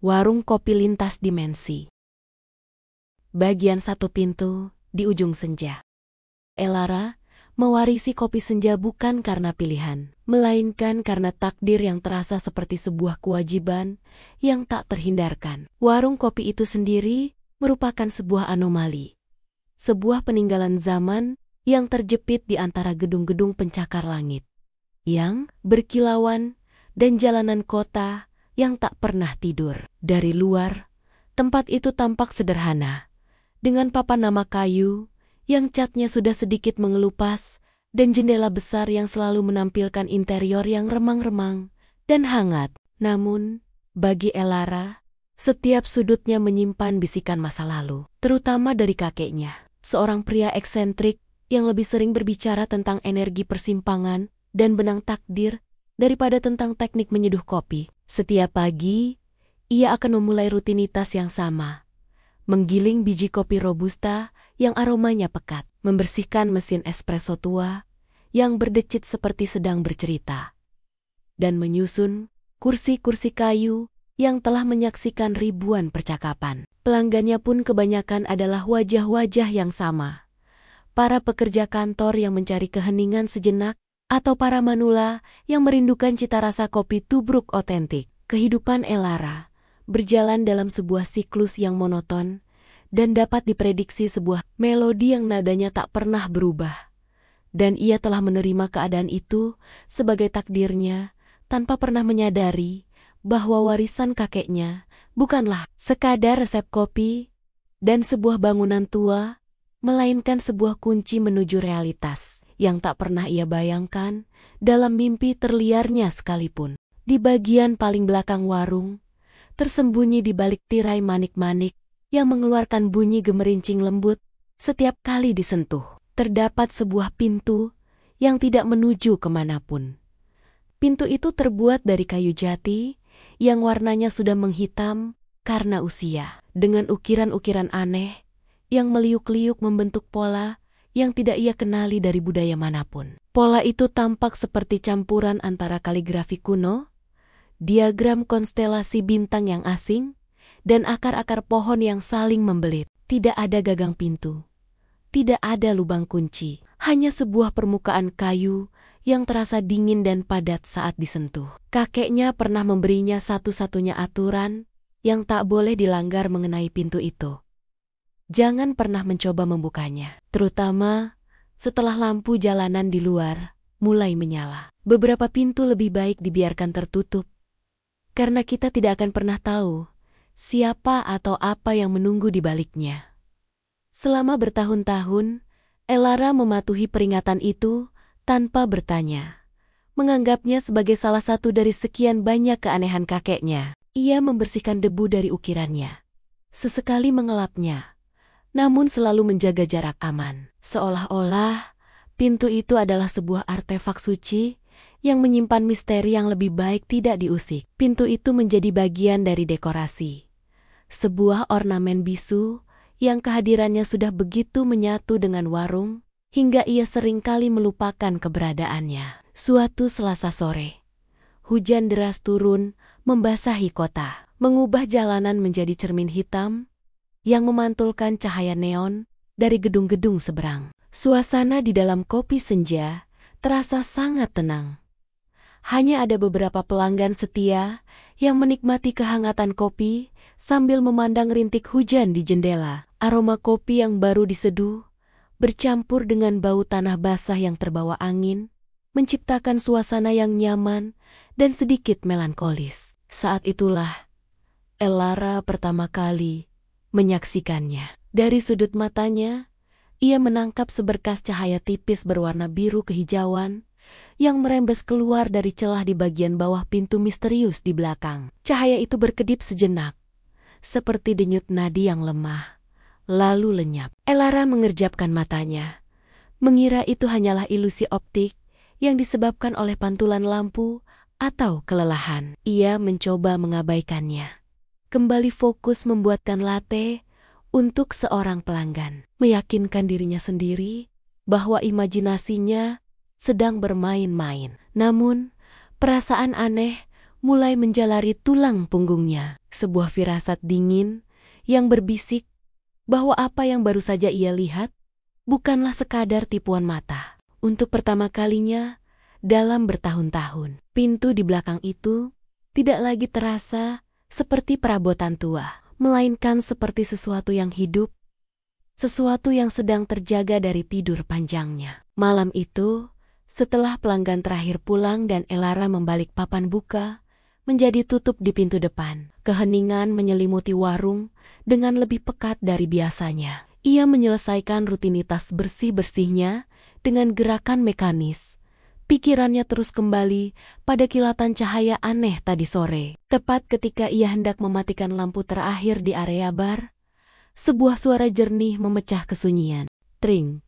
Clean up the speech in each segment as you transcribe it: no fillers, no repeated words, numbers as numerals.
Warung kopi lintas dimensi. Bagian satu pintu, di ujung senja. Elara mewarisi kopi senja bukan karena pilihan, melainkan karena takdir yang terasa seperti sebuah kewajiban yang tak terhindarkan. Warung kopi itu sendiri merupakan sebuah anomali. Sebuah peninggalan zaman yang terjepit di antara gedung-gedung pencakar langit, yang berkilauan dan jalanan kota yang tak pernah tidur. Dari luar, tempat itu tampak sederhana, dengan papan nama kayu yang catnya sudah sedikit mengelupas dan jendela besar yang selalu menampilkan interior yang remang-remang dan hangat. Namun, bagi Elara, setiap sudutnya menyimpan bisikan masa lalu, terutama dari kakeknya, seorang pria eksentrik yang lebih sering berbicara tentang energi persimpangan dan benang takdir daripada tentang teknik menyeduh kopi. Setiap pagi, ia akan memulai rutinitas yang sama, menggiling biji kopi robusta yang aromanya pekat, membersihkan mesin espresso tua yang berdecit seperti sedang bercerita, dan menyusun kursi-kursi kayu yang telah menyaksikan ribuan percakapan. Pelanggannya pun kebanyakan adalah wajah-wajah yang sama, para pekerja kantor yang mencari keheningan sejenak, atau para manula yang merindukan cita rasa kopi tubruk otentik. Kehidupan Elara berjalan dalam sebuah siklus yang monoton dan dapat diprediksi sebuah melodi yang nadanya tak pernah berubah. Dan ia telah menerima keadaan itu sebagai takdirnya tanpa pernah menyadari bahwa warisan kakeknya bukanlah sekadar resep kopi dan sebuah bangunan tua, melainkan sebuah kunci menuju realitas yang tak pernah ia bayangkan dalam mimpi terliarnya sekalipun. Di bagian paling belakang warung, tersembunyi di balik tirai manik-manik yang mengeluarkan bunyi gemerincing lembut setiap kali disentuh, terdapat sebuah pintu yang tidak menuju kemanapun. Pintu itu terbuat dari kayu jati yang warnanya sudah menghitam karena usia, dengan ukiran-ukiran aneh yang meliuk-liuk membentuk pola yang tidak ia kenali dari budaya manapun. Pola itu tampak seperti campuran antara kaligrafi kuno, diagram konstelasi bintang yang asing, dan akar-akar pohon yang saling membelit. Tidak ada gagang pintu, tidak ada lubang kunci, hanya sebuah permukaan kayu yang terasa dingin dan padat saat disentuh. Kakeknya pernah memberinya satu-satunya aturan yang tak boleh dilanggar mengenai pintu itu. Jangan pernah mencoba membukanya, terutama setelah lampu jalanan di luar mulai menyala. Beberapa pintu lebih baik dibiarkan tertutup, karena kita tidak akan pernah tahu siapa atau apa yang menunggu di baliknya. Selama bertahun-tahun, Elara mematuhi peringatan itu tanpa bertanya, menganggapnya sebagai salah satu dari sekian banyak keanehan kakeknya. Ia membersihkan debu dari ukirannya, sesekali mengelapnya, namun selalu menjaga jarak aman. Seolah-olah pintu itu adalah sebuah artefak suci yang menyimpan misteri yang lebih baik tidak diusik. Pintu itu menjadi bagian dari dekorasi, sebuah ornamen bisu yang kehadirannya sudah begitu menyatu dengan warung, hingga ia seringkali melupakan keberadaannya. Suatu Selasa sore, hujan deras turun membasahi kota, mengubah jalanan menjadi cermin hitam yang memantulkan cahaya neon dari gedung-gedung seberang. Suasana di dalam kopi senja terasa sangat tenang. Hanya ada beberapa pelanggan setia yang menikmati kehangatan kopi sambil memandang rintik hujan di jendela. Aroma kopi yang baru diseduh bercampur dengan bau tanah basah yang terbawa angin, menciptakan suasana yang nyaman dan sedikit melankolis. Saat itulah Elara pertama kali menyaksikannya. Dari sudut matanya, ia menangkap seberkas cahaya tipis berwarna biru kehijauan yang merembes keluar dari celah di bagian bawah pintu misterius di belakang. Cahaya itu berkedip sejenak, seperti denyut nadi yang lemah, lalu lenyap. Elara mengerjapkan matanya, mengira itu hanyalah ilusi optik yang disebabkan oleh pantulan lampu atau kelelahan. Ia mencoba mengabaikannya, kembali fokus membuatkan latte untuk seorang pelanggan, meyakinkan dirinya sendiri bahwa imajinasinya sedang bermain-main. Namun, perasaan aneh mulai menjalari tulang punggungnya. Sebuah firasat dingin yang berbisik bahwa apa yang baru saja ia lihat bukanlah sekadar tipuan mata. Untuk pertama kalinya dalam bertahun-tahun, pintu di belakang itu tidak lagi terasa seperti perabotan tua, melainkan seperti sesuatu yang hidup, sesuatu yang sedang terjaga dari tidur panjangnya. Malam itu, setelah pelanggan terakhir pulang dan Elara membalik papan buka, menjadi tutup di pintu depan. Keheningan menyelimuti warung dengan lebih pekat dari biasanya. Ia menyelesaikan rutinitas bersih-bersihnya dengan gerakan mekanis. Pikirannya terus kembali pada kilatan cahaya aneh tadi sore. Tepat ketika ia hendak mematikan lampu terakhir di area bar, sebuah suara jernih memecah kesunyian. Tring!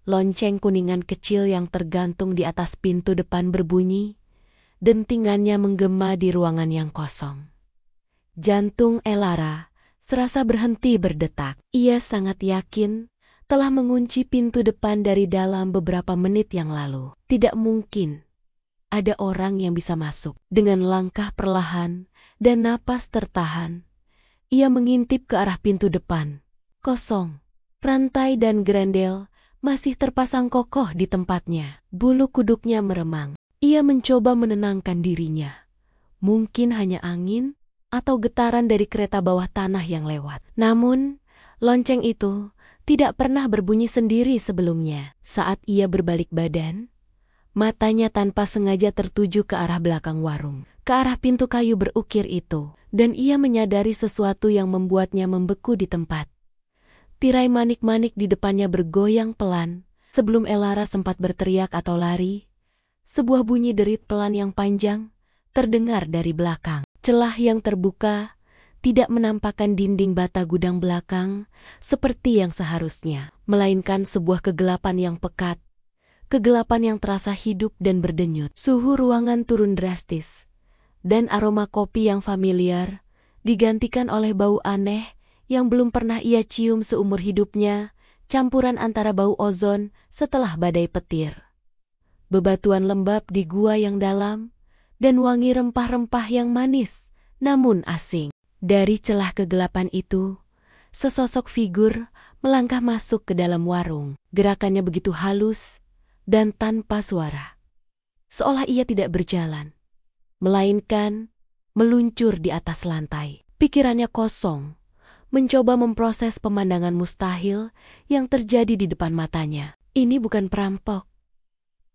Lonceng kuningan kecil yang tergantung di atas pintu depan berbunyi. Dentingannya menggema di ruangan yang kosong. Jantung Elara serasa berhenti berdetak. Ia sangat yakin telah mengunci pintu depan dari dalam beberapa menit yang lalu. Tidak mungkin ada orang yang bisa masuk. Dengan langkah perlahan dan napas tertahan, ia mengintip ke arah pintu depan. Kosong. Rantai dan grendel masih terpasang kokoh di tempatnya. Bulu kuduknya meremang. Ia mencoba menenangkan dirinya. Mungkin hanya angin atau getaran dari kereta bawah tanah yang lewat. Namun, lonceng itu tidak pernah berbunyi sendiri sebelumnya. Saat ia berbalik badan, matanya tanpa sengaja tertuju ke arah belakang warung, ke arah pintu kayu berukir itu, dan ia menyadari sesuatu yang membuatnya membeku di tempat. Tirai manik-manik di depannya bergoyang pelan. Sebelum Elara sempat berteriak atau lari, sebuah bunyi derit pelan yang panjang terdengar dari belakang. Celah yang terbuka tidak menampakkan dinding bata gudang belakang seperti yang seharusnya, melainkan sebuah kegelapan yang pekat, kegelapan yang terasa hidup dan berdenyut. Suhu ruangan turun drastis, dan aroma kopi yang familiar digantikan oleh bau aneh yang belum pernah ia cium seumur hidupnya, campuran antara bau ozon setelah badai petir, bebatuan lembab di gua yang dalam, dan wangi rempah-rempah yang manis, namun asing. Dari celah kegelapan itu, sesosok figur melangkah masuk ke dalam warung. Gerakannya begitu halus dan tanpa suara. Seolah ia tidak berjalan, melainkan meluncur di atas lantai. Pikirannya kosong, mencoba memproses pemandangan mustahil yang terjadi di depan matanya. Ini bukan perampok.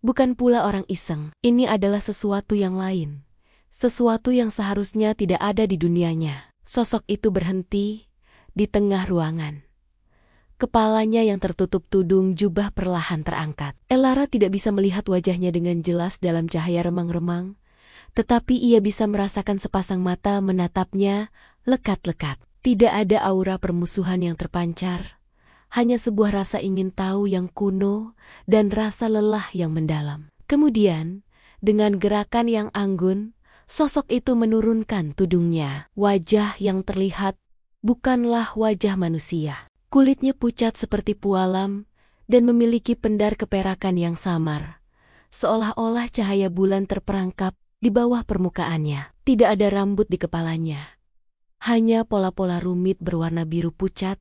Bukan pula orang iseng. Ini adalah sesuatu yang lain. Sesuatu yang seharusnya tidak ada di dunianya. Sosok itu berhenti di tengah ruangan. Kepalanya yang tertutup tudung jubah perlahan terangkat. Elara tidak bisa melihat wajahnya dengan jelas dalam cahaya remang-remang, tetapi ia bisa merasakan sepasang mata menatapnya lekat-lekat. Tidak ada aura permusuhan yang terpancar. Hanya sebuah rasa ingin tahu yang kuno dan rasa lelah yang mendalam. Kemudian, dengan gerakan yang anggun, sosok itu menurunkan tudungnya. Wajah yang terlihat bukanlah wajah manusia. Kulitnya pucat seperti pualam dan memiliki pendar keperakan yang samar. Seolah-olah cahaya bulan terperangkap di bawah permukaannya. Tidak ada rambut di kepalanya. Hanya pola-pola rumit berwarna biru pucat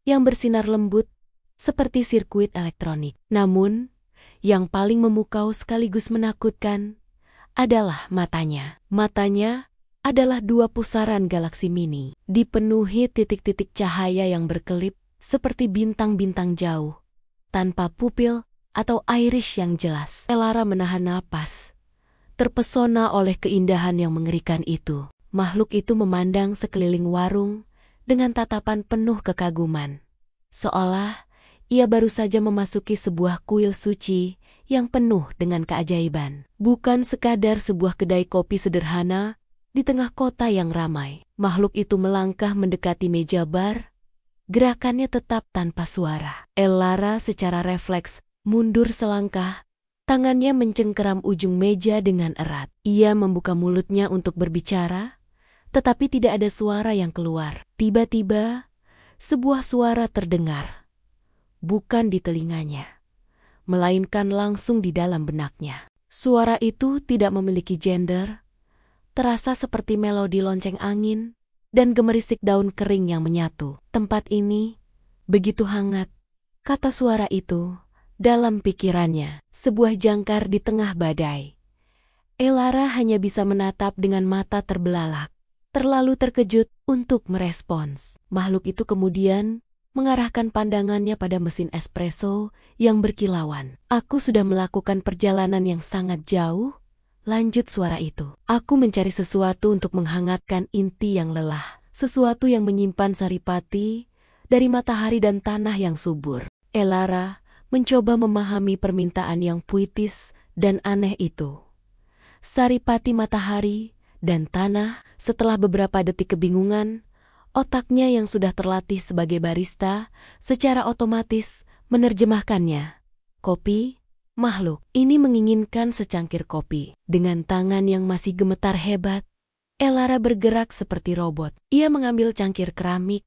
yang bersinar lembut seperti sirkuit elektronik. Namun, yang paling memukau sekaligus menakutkan adalah matanya. Matanya adalah dua pusaran galaksi mini, dipenuhi titik-titik cahaya yang berkelip seperti bintang-bintang jauh, tanpa pupil atau iris yang jelas. Elara menahan napas, terpesona oleh keindahan yang mengerikan itu. Makhluk itu memandang sekeliling warung dengan tatapan penuh kekaguman, seolah ia baru saja memasuki sebuah kuil suci yang penuh dengan keajaiban. Bukan sekadar sebuah kedai kopi sederhana di tengah kota yang ramai. Makhluk itu melangkah mendekati meja bar, gerakannya tetap tanpa suara. Elara secara refleks mundur selangkah, tangannya mencengkeram ujung meja dengan erat. Ia membuka mulutnya untuk berbicara, tetapi tidak ada suara yang keluar. Tiba-tiba, sebuah suara terdengar. Bukan di telinganya, melainkan langsung di dalam benaknya. Suara itu tidak memiliki gender, terasa seperti melodi lonceng angin dan gemerisik daun kering yang menyatu. Tempat ini begitu hangat, kata suara itu dalam pikirannya. Sebuah jangkar di tengah badai. Elara hanya bisa menatap dengan mata terbelalak, terlalu terkejut untuk merespons. Makhluk itu kemudian mengarahkan pandangannya pada mesin espresso yang berkilauan. Aku sudah melakukan perjalanan yang sangat jauh, lanjut suara itu. Aku mencari sesuatu untuk menghangatkan inti yang lelah, sesuatu yang menyimpan saripati dari matahari dan tanah yang subur. Elara mencoba memahami permintaan yang puitis dan aneh itu. Saripati matahari dan tanah. Setelah beberapa detik kebingungan, otaknya yang sudah terlatih sebagai barista secara otomatis menerjemahkannya. Kopi, makhluk ini menginginkan secangkir kopi. Dengan tangan yang masih gemetar hebat, Elara bergerak seperti robot. Ia mengambil cangkir keramik,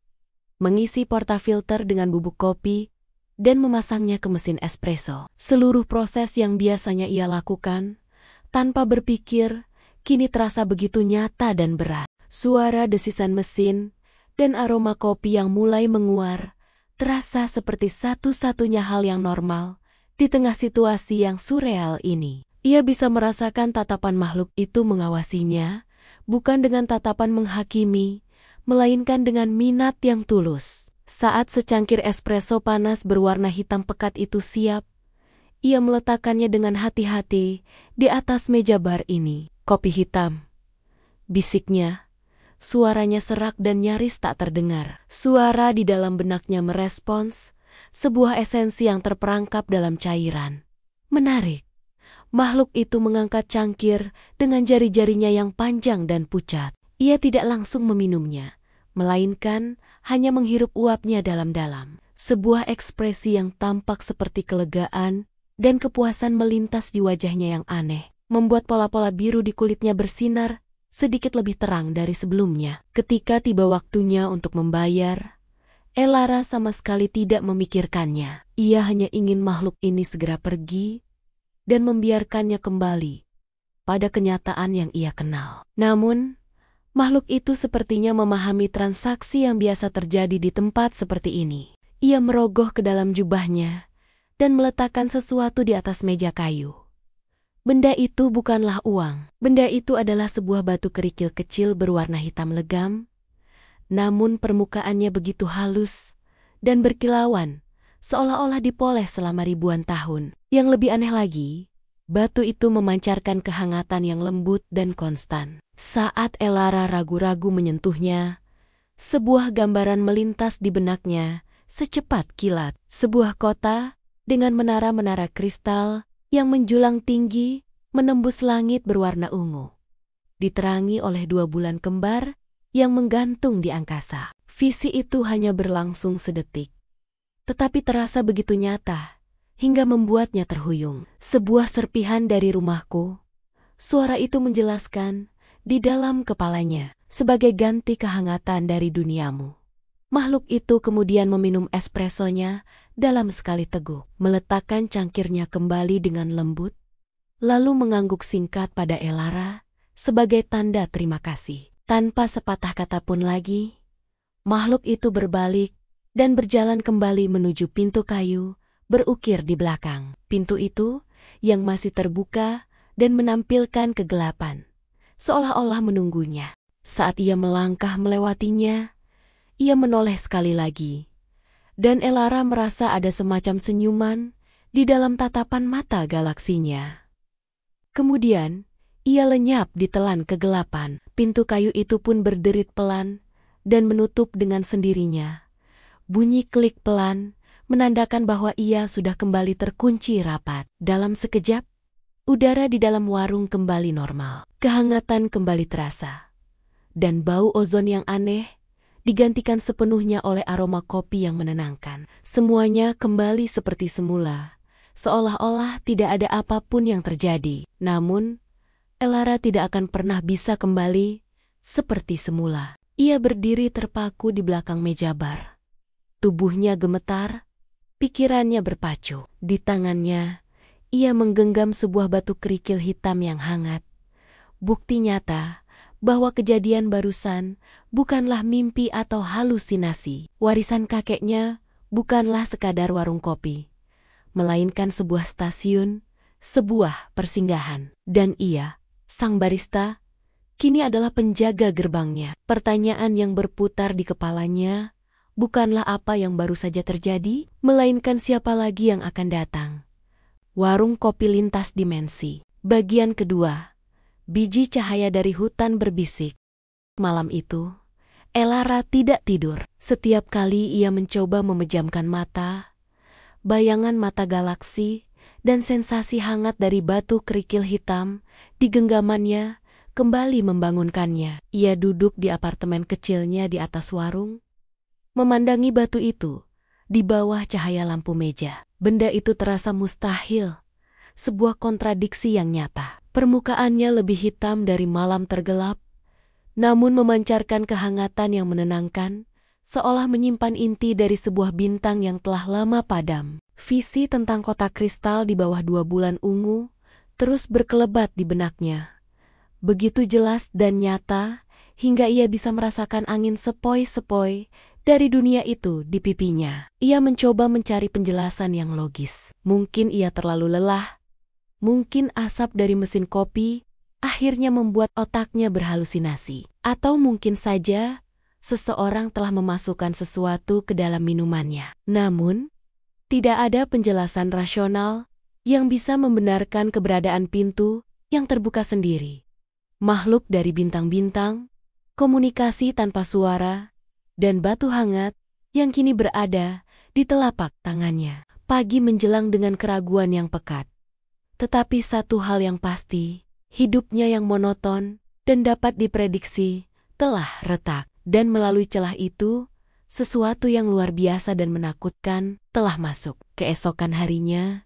mengisi portafilter dengan bubuk kopi, dan memasangnya ke mesin espresso. Seluruh proses yang biasanya ia lakukan tanpa berpikir, kini terasa begitu nyata dan berat. Suara desisan mesin dan aroma kopi yang mulai menguar terasa seperti satu-satunya hal yang normal di tengah situasi yang surreal ini. Ia bisa merasakan tatapan makhluk itu mengawasinya, bukan dengan tatapan menghakimi, melainkan dengan minat yang tulus. Saat secangkir espresso panas berwarna hitam pekat itu siap, ia meletakkannya dengan hati-hati di atas meja bar ini. Kopi hitam, bisiknya. Suaranya serak dan nyaris tak terdengar. Suara di dalam benaknya merespons sebuah esensi yang terperangkap dalam cairan. Menarik. Makhluk itu mengangkat cangkir dengan jari-jarinya yang panjang dan pucat. Ia tidak langsung meminumnya, melainkan hanya menghirup uapnya dalam-dalam. Sebuah ekspresi yang tampak seperti kelegaan dan kepuasan melintas di wajahnya yang aneh, membuat pola-pola biru di kulitnya bersinar sedikit lebih terang dari sebelumnya. Ketika tiba waktunya untuk membayar, Elara sama sekali tidak memikirkannya. Ia hanya ingin makhluk ini segera pergi dan membiarkannya kembali pada kenyataan yang ia kenal. Namun, makhluk itu sepertinya memahami transaksi yang biasa terjadi di tempat seperti ini. Ia merogoh ke dalam jubahnya dan meletakkan sesuatu di atas meja kayu. Benda itu bukanlah uang. Benda itu adalah sebuah batu kerikil kecil berwarna hitam legam, namun permukaannya begitu halus dan berkilauan, seolah-olah dipoles selama ribuan tahun. Yang lebih aneh lagi, batu itu memancarkan kehangatan yang lembut dan konstan. Saat Elara ragu-ragu menyentuhnya, sebuah gambaran melintas di benaknya secepat kilat. Sebuah kota dengan menara-menara kristal yang menjulang tinggi menembus langit berwarna ungu, diterangi oleh 2 bulan kembar yang menggantung di angkasa. Visi itu hanya berlangsung sedetik, tetapi terasa begitu nyata hingga membuatnya terhuyung. Sebuah serpihan dari rumahku, suara itu menjelaskan di dalam kepalanya, sebagai ganti kehangatan dari duniamu. Makhluk itu kemudian meminum espressonya dalam sekali teguk, meletakkan cangkirnya kembali dengan lembut, lalu mengangguk singkat pada Elara sebagai tanda terima kasih. Tanpa sepatah kata pun lagi, makhluk itu berbalik dan berjalan kembali menuju pintu kayu berukir di belakang. Pintu itu yang masih terbuka dan menampilkan kegelapan, seolah-olah menunggunya. Saat ia melangkah melewatinya, ia menoleh sekali lagi, dan Elara merasa ada semacam senyuman di dalam tatapan mata galaksinya. Kemudian, ia lenyap di telan kegelapan. Pintu kayu itu pun berderit pelan dan menutup dengan sendirinya. Bunyi klik pelan menandakan bahwa ia sudah kembali terkunci rapat. Dalam sekejap, udara di dalam warung kembali normal. Kehangatan kembali terasa, dan bau ozon yang aneh digantikan sepenuhnya oleh aroma kopi yang menenangkan. Semuanya kembali seperti semula, seolah-olah tidak ada apapun yang terjadi. Namun, Elara tidak akan pernah bisa kembali seperti semula. Ia berdiri terpaku di belakang meja bar. Tubuhnya gemetar, pikirannya berpacu. Di tangannya, ia menggenggam sebuah batu kerikil hitam yang hangat. Bukti nyata bahwa kejadian barusan bukanlah mimpi atau halusinasi. Warisan kakeknya bukanlah sekadar warung kopi, melainkan sebuah stasiun, sebuah persinggahan. Dan ia, sang barista, kini adalah penjaga gerbangnya. Pertanyaan yang berputar di kepalanya bukanlah apa yang baru saja terjadi, melainkan siapa lagi yang akan datang. Warung kopi lintas dimensi. Bagian kedua. Biji cahaya dari hutan berbisik. Malam itu, Elara tidak tidur. Setiap kali ia mencoba memejamkan mata, bayangan mata galaksi dan sensasi hangat dari batu kerikil hitam di genggamannya kembali membangunkannya. Ia duduk di apartemen kecilnya di atas warung, memandangi batu itu di bawah cahaya lampu meja. Benda itu terasa mustahil, sebuah kontradiksi yang nyata. Permukaannya lebih hitam dari malam tergelap, namun memancarkan kehangatan yang menenangkan, seolah menyimpan inti dari sebuah bintang yang telah lama padam. Visi tentang kotak kristal di bawah 2 bulan ungu terus berkelebat di benaknya. Begitu jelas dan nyata, hingga ia bisa merasakan angin sepoi-sepoi dari dunia itu di pipinya. Ia mencoba mencari penjelasan yang logis. Mungkin ia terlalu lelah, mungkin asap dari mesin kopi akhirnya membuat otaknya berhalusinasi. Atau mungkin saja seseorang telah memasukkan sesuatu ke dalam minumannya. Namun, tidak ada penjelasan rasional yang bisa membenarkan keberadaan pintu yang terbuka sendiri. Makhluk dari bintang-bintang, komunikasi tanpa suara, dan batu hangat yang kini berada di telapak tangannya. Pagi menjelang dengan keraguan yang pekat. Tetapi satu hal yang pasti, hidupnya yang monoton dan dapat diprediksi telah retak. Dan melalui celah itu, sesuatu yang luar biasa dan menakutkan telah masuk. Keesokan harinya,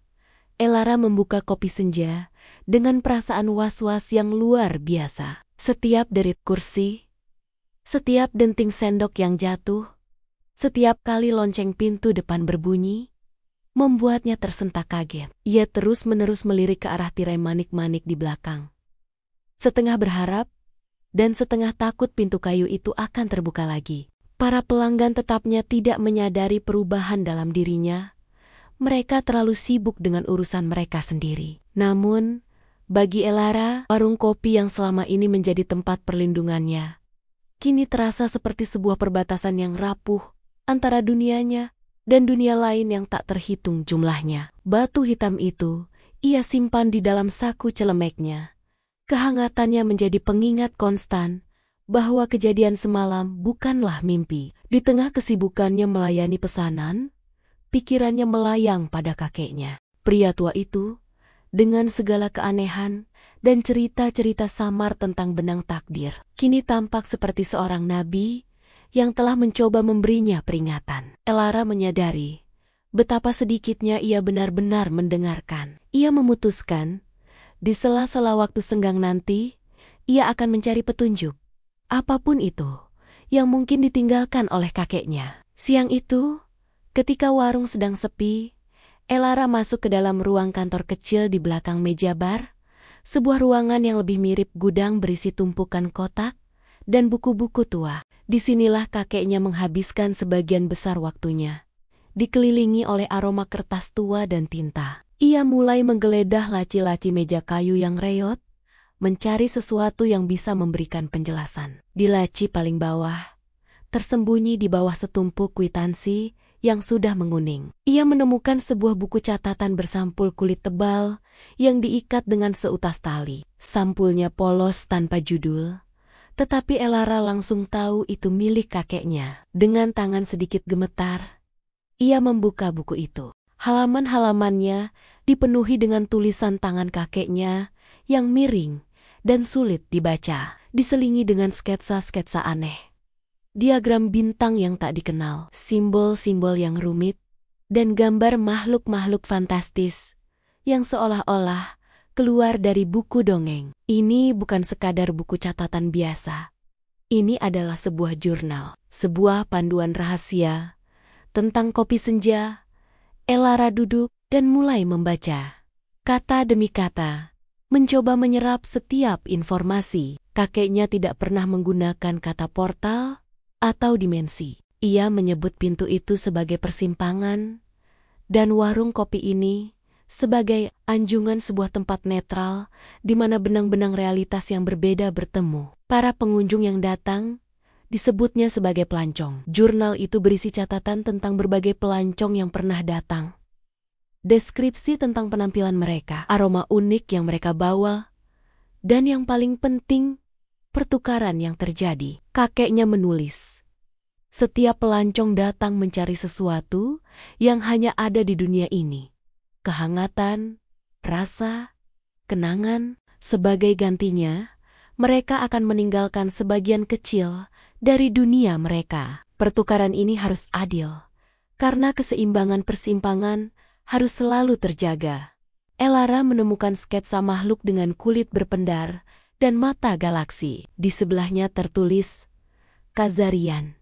Elara membuka kopi senja dengan perasaan was-was yang luar biasa. Setiap derit kursi, setiap denting sendok yang jatuh, setiap kali lonceng pintu depan berbunyi, membuatnya tersentak kaget. Ia terus-menerus melirik ke arah tirai manik-manik di belakang. Setengah berharap, dan setengah takut pintu kayu itu akan terbuka lagi. Para pelanggan tetapnya tidak menyadari perubahan dalam dirinya. Mereka terlalu sibuk dengan urusan mereka sendiri. Namun, bagi Elara, warung kopi yang selama ini menjadi tempat perlindungannya, kini terasa seperti sebuah perbatasan yang rapuh antara dunianya dan dunia lain yang tak terhitung jumlahnya. Batu hitam itu ia simpan di dalam saku celemeknya. Kehangatannya menjadi pengingat konstan bahwa kejadian semalam bukanlah mimpi. Di tengah kesibukannya melayani pesanan, pikirannya melayang pada kakeknya. Pria tua itu, dengan segala keanehan dan cerita-cerita samar tentang benang takdir, kini tampak seperti seorang nabi yang telah mencoba memberinya peringatan. Elara menyadari betapa sedikitnya ia benar-benar mendengarkan. Ia memutuskan, di sela-sela waktu senggang nanti, ia akan mencari petunjuk, apapun itu, yang mungkin ditinggalkan oleh kakeknya. Siang itu, ketika warung sedang sepi, Elara masuk ke dalam ruang kantor kecil di belakang meja bar, sebuah ruangan yang lebih mirip gudang berisi tumpukan kotak dan buku-buku tua. Disinilah kakeknya menghabiskan sebagian besar waktunya, dikelilingi oleh aroma kertas tua dan tinta. Ia mulai menggeledah laci-laci meja kayu yang reot, mencari sesuatu yang bisa memberikan penjelasan. Di laci paling bawah, tersembunyi di bawah setumpuk kwitansi yang sudah menguning, ia menemukan sebuah buku catatan bersampul kulit tebal yang diikat dengan seutas tali. Sampulnya polos tanpa judul, tetapi Elara langsung tahu itu milik kakeknya. Dengan tangan sedikit gemetar, ia membuka buku itu. Halaman-halamannya dipenuhi dengan tulisan tangan kakeknya yang miring dan sulit dibaca, diselingi dengan sketsa-sketsa aneh, diagram bintang yang tak dikenal, simbol-simbol yang rumit, dan gambar makhluk-makhluk fantastis yang seolah-olah keluar dari buku dongeng. Ini bukan sekadar buku catatan biasa. Ini adalah sebuah jurnal, sebuah panduan rahasia tentang kopi senja. Elara duduk dan mulai membaca. Kata demi kata, mencoba menyerap setiap informasi. Kakeknya tidak pernah menggunakan kata portal atau dimensi. Ia menyebut pintu itu sebagai persimpangan dan warung kopi ini sebagai anjungan, sebuah tempat netral di mana benang-benang realitas yang berbeda bertemu. Para pengunjung yang datang disebutnya sebagai pelancong. Jurnal itu berisi catatan tentang berbagai pelancong yang pernah datang. Deskripsi tentang penampilan mereka, aroma unik yang mereka bawa, dan yang paling penting, pertukaran yang terjadi. Kakeknya menulis, setiap pelancong datang mencari sesuatu yang hanya ada di dunia ini. Kehangatan, rasa, kenangan. Sebagai gantinya, mereka akan meninggalkan sebagian kecil dari dunia mereka. Pertukaran ini harus adil, karena keseimbangan persimpangan harus selalu terjaga. Elara menemukan sketsa makhluk dengan kulit berpendar dan mata galaksi. Di sebelahnya tertulis, Kazarian,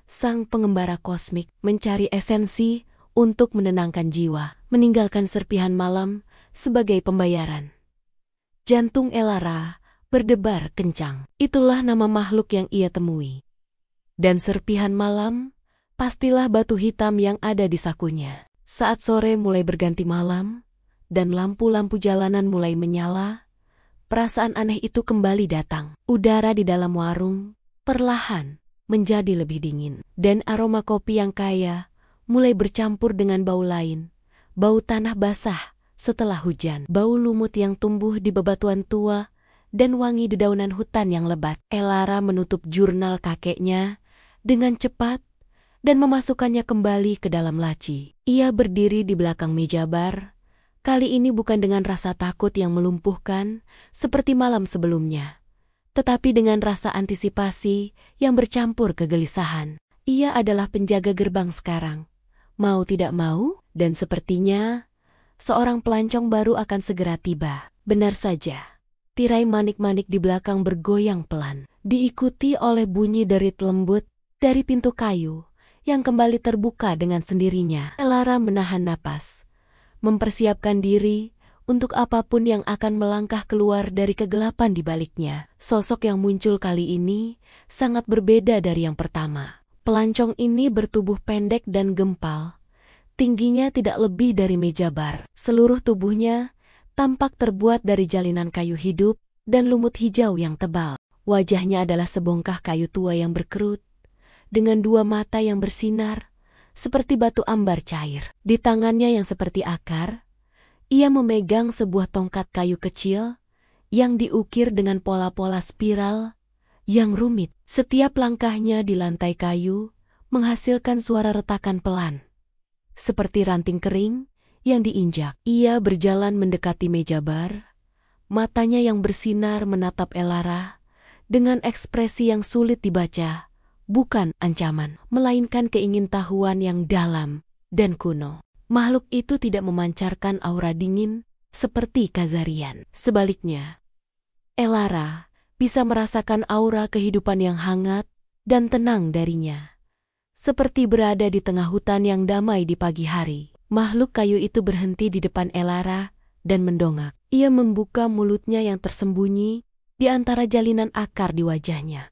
sang pengembara kosmik, mencari esensi untuk menenangkan jiwa, meninggalkan serpihan malam sebagai pembayaran. Jantung Elara berdebar kencang. Itulah nama makhluk yang ia temui. Dan serpihan malam, pastilah batu hitam yang ada di sakunya. Saat sore mulai berganti malam, dan lampu-lampu jalanan mulai menyala, perasaan aneh itu kembali datang. Udara di dalam warung perlahan menjadi lebih dingin, dan aroma kopi yang kaya mulai bercampur dengan bau lain, bau tanah basah setelah hujan, bau lumut yang tumbuh di bebatuan tua, dan wangi dedaunan hutan yang lebat. Elara menutup jurnal kakeknya dengan cepat dan memasukkannya kembali ke dalam laci. Ia berdiri di belakang meja bar, kali ini bukan dengan rasa takut yang melumpuhkan seperti malam sebelumnya, tetapi dengan rasa antisipasi yang bercampur kegelisahan. Ia adalah penjaga gerbang sekarang, mau tidak mau, dan sepertinya seorang pelancong baru akan segera tiba. Benar saja, tirai manik-manik di belakang bergoyang pelan, diikuti oleh bunyi derit lembut dari pintu kayu yang kembali terbuka dengan sendirinya. Elara menahan napas, mempersiapkan diri untuk apapun yang akan melangkah keluar dari kegelapan di baliknya. Sosok yang muncul kali ini sangat berbeda dari yang pertama. Pelancong ini bertubuh pendek dan gempal. Tingginya tidak lebih dari meja bar. Seluruh tubuhnya tampak terbuat dari jalinan kayu hidup dan lumut hijau yang tebal. Wajahnya adalah sebongkah kayu tua yang berkerut, dengan dua mata yang bersinar, seperti batu ambar cair. Di tangannya yang seperti akar, ia memegang sebuah tongkat kayu kecil yang diukir dengan pola-pola spiral yang rumit. Setiap langkahnya di lantai kayu menghasilkan suara retakan pelan, seperti ranting kering yang diinjak. Ia berjalan mendekati meja bar, matanya yang bersinar menatap Elara dengan ekspresi yang sulit dibaca. Bukan ancaman, melainkan keingintahuan yang dalam dan kuno. Makhluk itu tidak memancarkan aura dingin seperti Kazarian. Sebaliknya, Elara bisa merasakan aura kehidupan yang hangat dan tenang darinya, seperti berada di tengah hutan yang damai di pagi hari. Makhluk kayu itu berhenti di depan Elara dan mendongak. Ia membuka mulutnya yang tersembunyi di antara jalinan akar di wajahnya.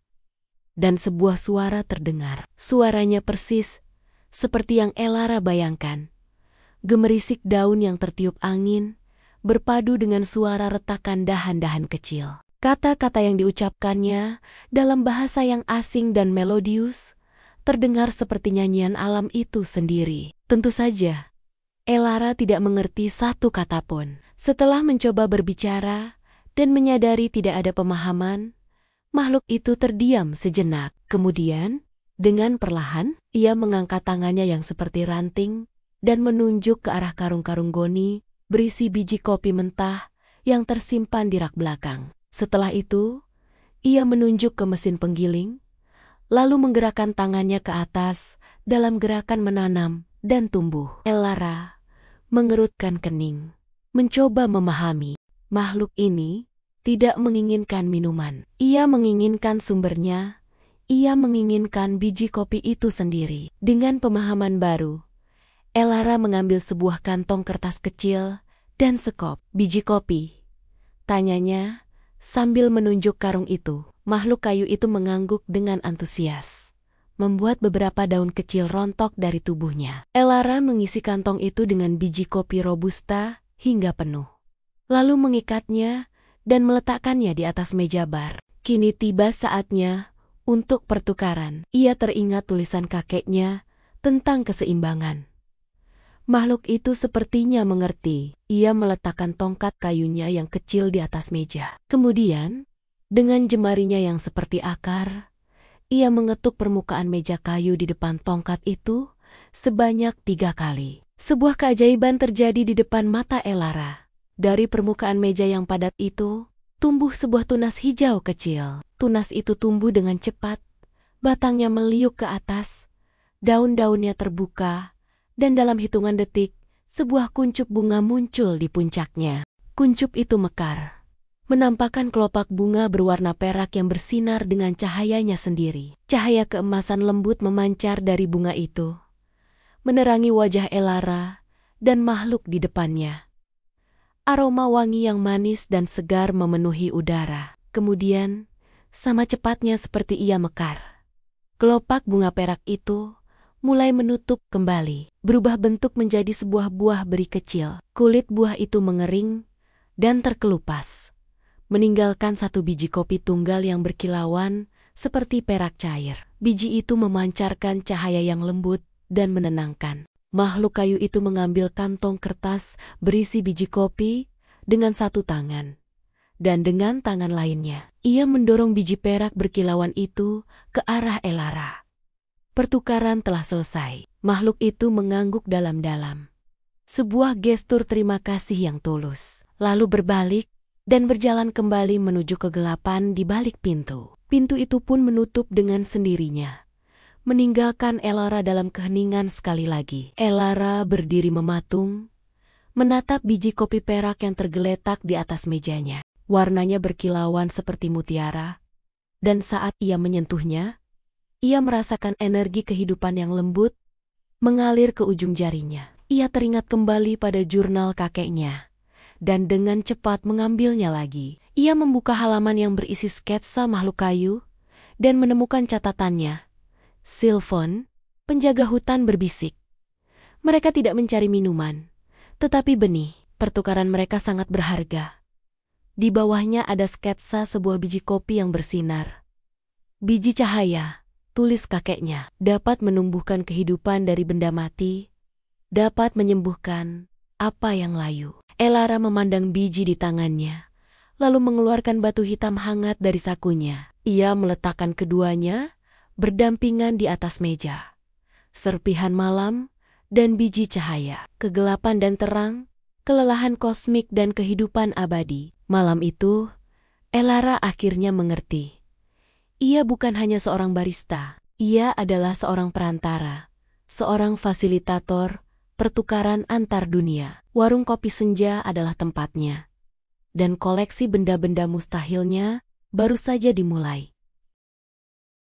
Dan sebuah suara terdengar. Suaranya persis seperti yang Elara bayangkan. Gemerisik daun yang tertiup angin berpadu dengan suara retakan dahan-dahan kecil. Kata-kata yang diucapkannya dalam bahasa yang asing dan melodius terdengar seperti nyanyian alam itu sendiri. Tentu saja, Elara tidak mengerti satu kata pun. Setelah mencoba berbicara dan menyadari tidak ada pemahaman, makhluk itu terdiam sejenak. Kemudian, dengan perlahan, ia mengangkat tangannya yang seperti ranting dan menunjuk ke arah karung-karung goni berisi biji kopi mentah yang tersimpan di rak belakang. Setelah itu, ia menunjuk ke mesin penggiling, lalu menggerakkan tangannya ke atas dalam gerakan menanam dan tumbuh. Elara mengerutkan kening, mencoba memahami. Makhluk ini tidak menginginkan minuman. Ia menginginkan sumbernya. Ia menginginkan biji kopi itu sendiri. Dengan pemahaman baru, Elara mengambil sebuah kantong kertas kecil dan sekop biji kopi. Tanyanya, sambil menunjuk karung itu. Makhluk kayu itu mengangguk dengan antusias, membuat beberapa daun kecil rontok dari tubuhnya. Elara mengisi kantong itu dengan biji kopi robusta hingga penuh, lalu mengikatnya dan meletakkannya di atas meja bar. Kini tiba saatnya untuk pertukaran. Ia teringat tulisan kakeknya tentang keseimbangan. Makhluk itu sepertinya mengerti. Ia meletakkan tongkat kayunya yang kecil di atas meja. Kemudian, dengan jemarinya yang seperti akar, ia mengetuk permukaan meja kayu di depan tongkat itu sebanyak 3 kali. Sebuah keajaiban terjadi di depan mata Elara. Dari permukaan meja yang padat itu, tumbuh sebuah tunas hijau kecil. Tunas itu tumbuh dengan cepat, batangnya meliuk ke atas, daun-daunnya terbuka, dan dalam hitungan detik, sebuah kuncup bunga muncul di puncaknya. Kuncup itu mekar, menampakkan kelopak bunga berwarna perak yang bersinar dengan cahayanya sendiri. Cahaya keemasan lembut memancar dari bunga itu, menerangi wajah Elara dan makhluk di depannya. Aroma wangi yang manis dan segar memenuhi udara. Kemudian, sama cepatnya seperti ia mekar, kelopak bunga perak itu mulai menutup kembali, berubah bentuk menjadi sebuah buah beri kecil. Kulit buah itu mengering dan terkelupas, meninggalkan satu biji kopi tunggal yang berkilauan seperti perak cair. Biji itu memancarkan cahaya yang lembut dan menenangkan. Makhluk kayu itu mengambil kantong kertas berisi biji kopi dengan satu tangan, dan dengan tangan lainnya, ia mendorong biji perak berkilauan itu ke arah Elara. Pertukaran telah selesai. Makhluk itu mengangguk dalam-dalam, sebuah gestur terima kasih yang tulus, lalu berbalik dan berjalan kembali menuju kegelapan di balik pintu. Pintu itu pun menutup dengan sendirinya, meninggalkan Elara dalam keheningan sekali lagi. Elara berdiri mematung, menatap biji kopi perak yang tergeletak di atas mejanya. Warnanya berkilauan seperti mutiara, dan saat ia menyentuhnya, ia merasakan energi kehidupan yang lembut mengalir ke ujung jarinya. Ia teringat kembali pada jurnal kakeknya, dan dengan cepat mengambilnya lagi. Ia membuka halaman yang berisi sketsa makhluk kayu, dan menemukan catatannya. Sylphon, penjaga hutan, berbisik. Mereka tidak mencari minuman, tetapi benih. Pertukaran mereka sangat berharga. Di bawahnya ada sketsa sebuah biji kopi yang bersinar. Biji cahaya, tulis kakeknya, dapat menumbuhkan kehidupan dari benda mati, dapat menyembuhkan apa yang layu. Elara memandang biji di tangannya, lalu mengeluarkan batu hitam hangat dari sakunya. Ia meletakkan keduanya berdampingan di atas meja. Serpihan malam dan biji cahaya, kegelapan dan terang, kelelahan kosmik dan kehidupan abadi. Malam itu, Elara akhirnya mengerti. Ia bukan hanya seorang barista, ia adalah seorang perantara, seorang fasilitator pertukaran antar dunia. Warung kopi senja adalah tempatnya, dan koleksi benda-benda mustahilnya baru saja dimulai.